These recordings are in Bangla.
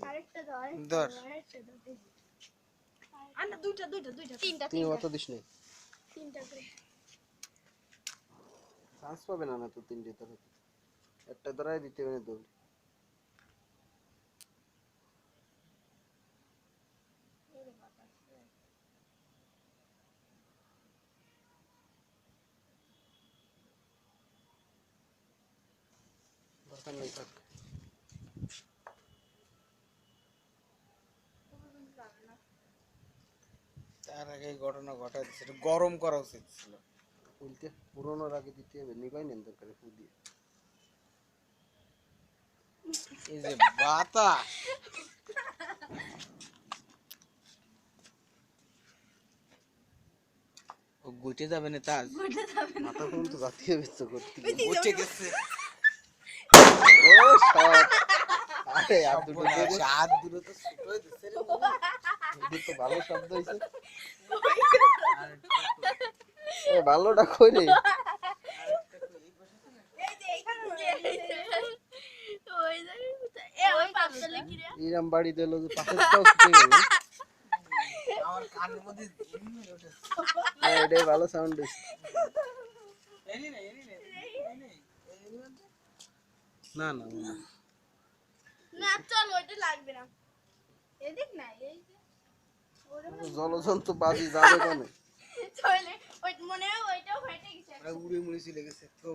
আরেকটা ধর ধর আন্না দুইটা তিনটা তুই অত দিস নাই তিনটা করে চান্স পাবে না তো তিনটে ধরে একটা ধরাই দিতে হবে না দৌড় দরকার নেই থাক তার আগে ঘটনা ঘটা দিচ্ছে এটা গরম করা উচিত ছিল উল্টে পুরোনোর আগে দিতে হবে নিবাই নেন দরকারে ফু দিয়ে এই যে বাতাস ও গুটে যাবে না তাজ মাথা পর্যন্ত জাতীয় বেচ্চ করতে গুটে গেছে ও সব আরে আর দুটো দিয়ে দে। হাত দুটো তো ছোট হয়ে দিচ্ছে রে এটি তো ভালো শব্দ হয়েছে এ ভালোটা কই রে এই যে এইখানে ওই যে ওই পাতলে কি রে ইরাম বাড়ি দিল যে পাশেরটাও ছুটে গেল আমার কানের মধ্যে ঝিম মেরে উঠেছে এটাই ভালো সাউন্ড হয়েছে এনি না না না না চল ওইটা লাগবে না এদিক না এই যে জলজন্তু বাজি যাবে কেন চলে ওই মনে হয় ওইটাও ফেটে গেছে ওরা উড়ে মুড়ে চলে গেছে তো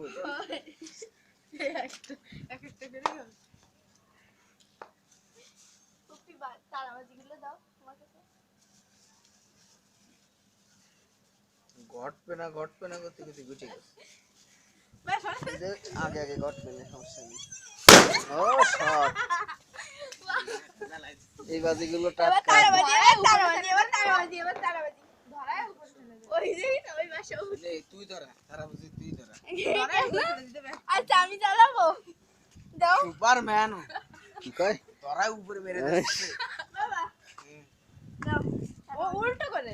একটা করে গেল টুপি তারাবাজি গুলো দাও তোমার কাছে ঘটবে না করতে করতে গুটে গেছে আগে আগে গট পেলে সমস্যা নেই ও সব এই বাজিগুলো টাটকা তারাবাজি ধরায় উপর ফেলে দে ওই যে ওই মাসে এই তুই ধরা তারা বুঝি তুই ধরা ধরায় উপর ফেলে দিতে হবে আচ্ছা আমি চালাবো দাও সুপারম্যান কি কয় তোরা উপরে মেরে দিচ্ছে বাবা দাও ও উল্টো করে